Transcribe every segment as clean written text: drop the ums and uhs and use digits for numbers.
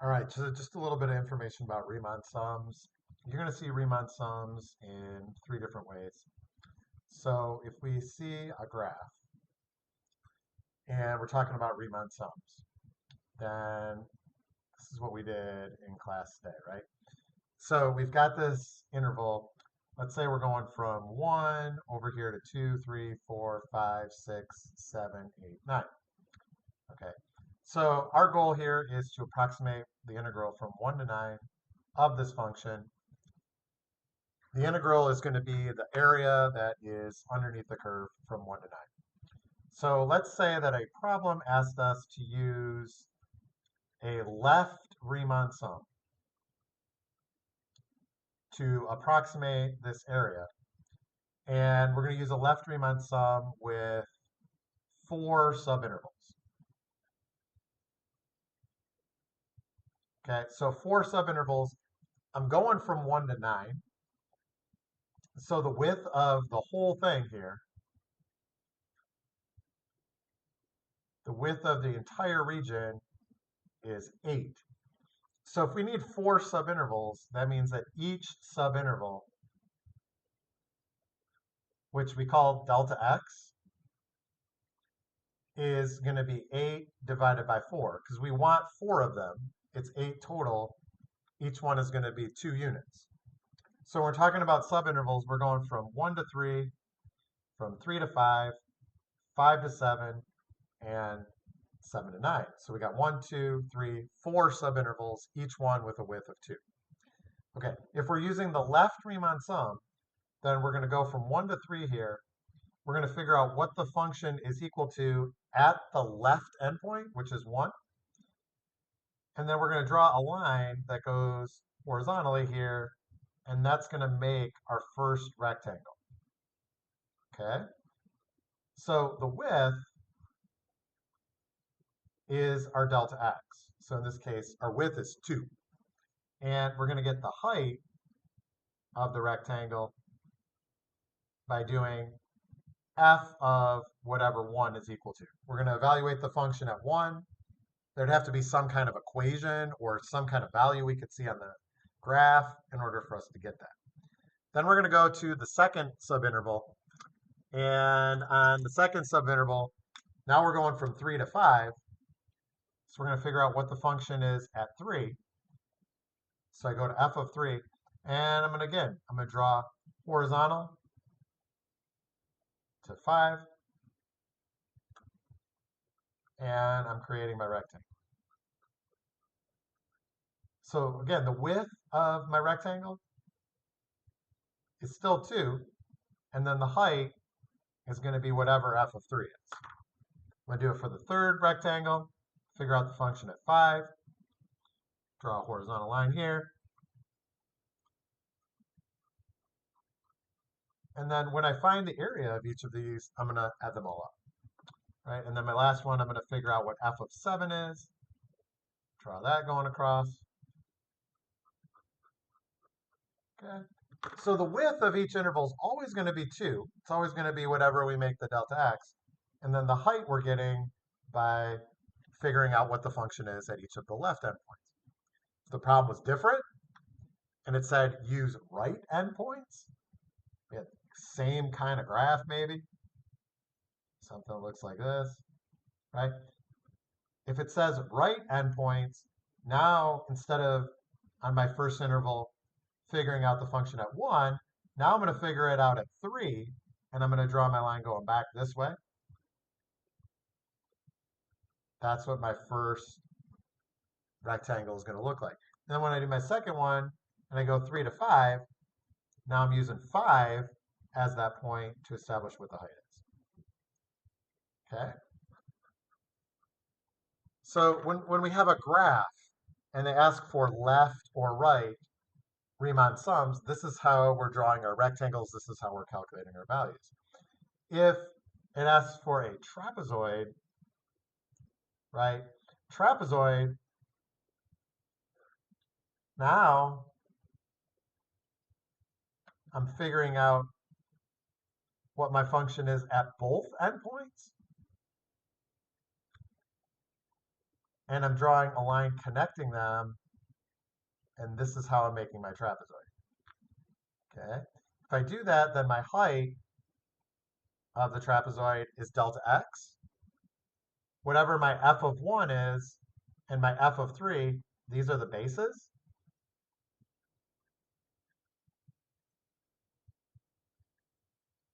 All right, so just a little bit of information about Riemann sums. You're going to see Riemann sums in three different ways. So if we see a graph and we're talking about Riemann sums, then this is what we did in class today, right? So we've got this interval. Let's say we're going from 1 over here to 2, 3, 4, 5, 6, 7, 8, 9. Okay. So our goal here is to approximate the integral from 1 to 9 of this function. The integral is going to be the area that is underneath the curve from 1 to 9. So let's say that a problem asked us to use a left Riemann sum to approximate this area. And we're going to use a left Riemann sum with 4 subintervals. Okay, so 4 subintervals. I'm going from 1 to 9. So the width of the whole thing here, the width of the entire region is 8. So if we need 4 subintervals, that means that each subinterval, which we call delta x, is going to be 8 divided by 4, because we want 4 of them. It's 8 total. Each one is going to be 2 units. So when we're talking about subintervals, we're going from 1 to 3, from 3 to 5, 5 to 7, and 7 to 9. So we got 1, 2, 3, 4 subintervals, each one with a width of 2. Okay, if we're using the left Riemann sum, then we're going to go from 1 to 3 here. We're going to figure out what the function is equal to at the left endpoint, which is 1. And then we're going to draw a line that goes horizontally here, and that's going to make our first rectangle. Okay? So the width is our delta x. So in this case, our width is 2. And we're going to get the height of the rectangle by doing f of whatever 1 is equal to. We're going to evaluate the function at 1. There'd have to be some kind of equation or some kind of value we could see on the graph in order for us to get that. Then we're going to go to the second subinterval. And on the second subinterval, now we're going from 3 to 5. So we're going to figure out what the function is at 3. So I go to f of 3. And I'm going to draw horizontal to 5. And I'm creating my rectangle. So again, the width of my rectangle is still 2. And then the height is going to be whatever f of 3 is. I'm going to do it for the third rectangle, figure out the function at 5, draw a horizontal line here. And then when I find the area of each of these, I'm going to add them all up. Right? And then my last one, I'm going to figure out what f of 7 is, draw that going across. Okay. So the width of each interval is always going to be 2. It's always going to be whatever we make the delta x. And then the height we're getting by figuring out what the function is at each of the left endpoints. If the problem was different and it said use right endpoints, we had same kind of graph maybe, something that looks like this, right? If it says right endpoints, now instead of on my first interval figuring out the function at 1, now I'm going to figure it out at 3, and I'm going to draw my line going back this way. That's what my first rectangle is going to look like. Then when I do my second one, and I go 3 to 5, now I'm using 5 as that point to establish what the height is. Okay? So when we have a graph, and they ask for left or right Riemann sums, this is how we're drawing our rectangles, this is how we're calculating our values. If it asks for a trapezoid, right? Trapezoid, now I'm figuring out what my function is at both endpoints. and I'm drawing a line connecting them, and this is how I'm making my trapezoid. Okay. If I do that, then my height of the trapezoid is delta x. Whatever my f of 1 is and my f of 3, these are the bases.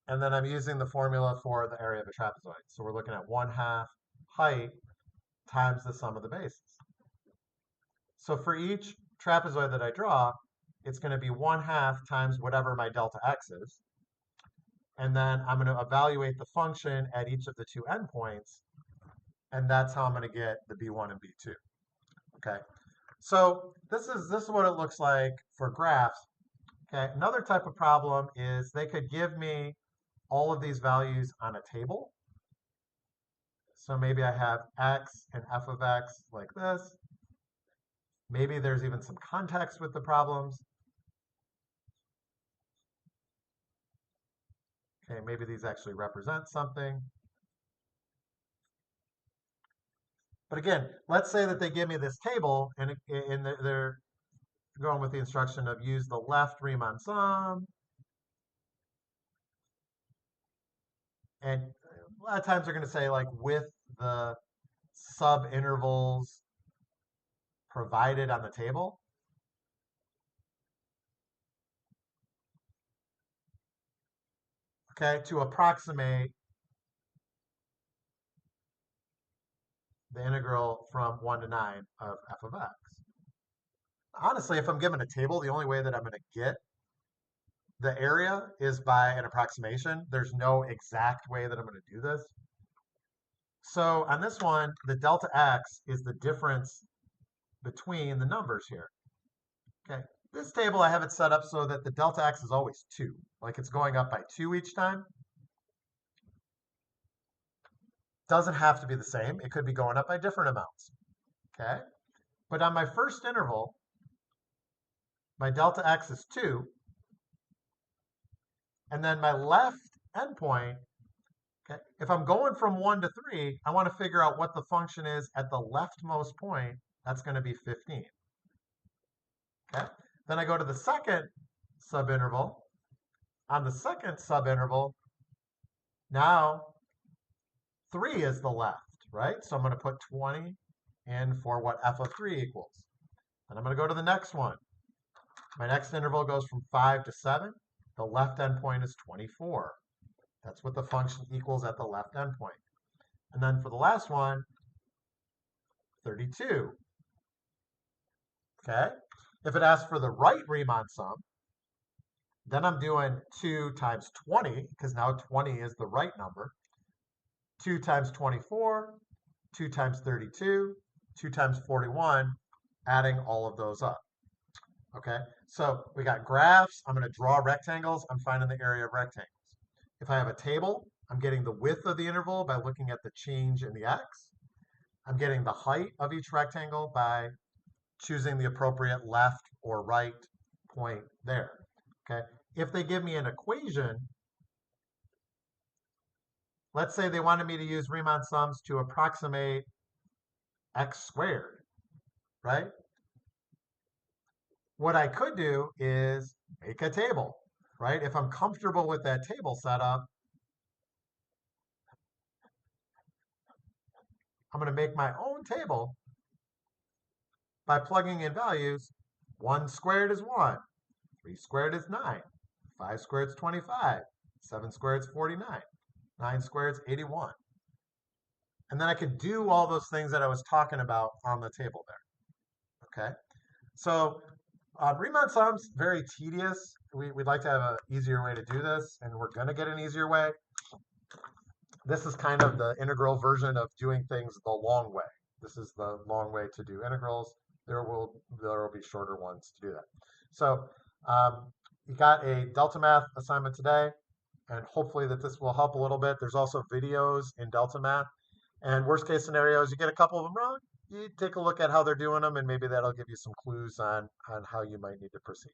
And then I'm using the formula for the area of a trapezoid. So we're looking at 1/2 height times the sum of the bases. So for each trapezoid that I draw, it's going to be 1/2 times whatever my delta x is. And then I'm going to evaluate the function at each of the two endpoints. And that's how I'm going to get the B1 and B2. Okay. So this is what it looks like for graphs. Okay. Another type of problem is they could give me all of these values on a table. So maybe I have x and f of x like this. Maybe there's even some context with the problems. Okay, maybe these actually represent something. But again, let's say that they give me this table and they're going with the instruction of use the left Riemann sum. And a lot of times they're going to say like with the subintervals provided on the table. Okay, to approximate the integral from 1 to 9 of f of x. Honestly, if I'm given a table, the only way that I'm going to get the area is by an approximation. There's no exact way that I'm going to do this. So on this one, the delta x is the difference between the numbers here. Okay, this table I have it set up so that the delta x is always 2, like it's going up by 2 each time. Doesn't have to be the same. It could be going up by different amounts. Okay, but on my first interval, my delta x is 2, and then my left endpoint, okay, if I'm going from 1 to 3, I want to figure out what the function is at the leftmost point. That's going to be 15. Okay, then I go to the second subinterval. On the second subinterval, now 3 is the left, right? So I'm going to put 20 in for what f of 3 equals. Then I'm going to go to the next one. My next interval goes from 5 to 7. The left endpoint is 24. That's what the function equals at the left endpoint. And then for the last one, 32. Okay? If it asks for the right Riemann sum, then I'm doing 2 times 20, because now 20 is the right number. 2 times 24, 2 times 32, 2 times 41, adding all of those up. Okay, so we got graphs. I'm going to draw rectangles. I'm finding the area of rectangles. If I have a table, I'm getting the width of the interval by looking at the change in the x. I'm getting the height of each rectangle by choosing the appropriate left or right point there. Okay, if they give me an equation, let's say they wanted me to use Riemann sums to approximate x squared, right? What I could do is make a table, right? If I'm comfortable with that table setup, I'm going to make my own table by plugging in values. 1 squared is 1, 3 squared is 9, 5 squared is 25, 7 squared is 49, 9 squared is 81. And then I could do all those things that I was talking about on the table there. Okay, so Riemann sums, very tedious. We'd like to have an easier way to do this, and we're going to get an easier way. This is kind of the integral version of doing things the long way. This is the long way to do integrals. There will be shorter ones to do that. So you got a Delta Math assignment today, and hopefully that this will help a little bit. There's also videos in Delta Math. And worst case scenarios, you get a couple of them wrong, you take a look at how they're doing them, and maybe that'll give you some clues on how you might need to proceed.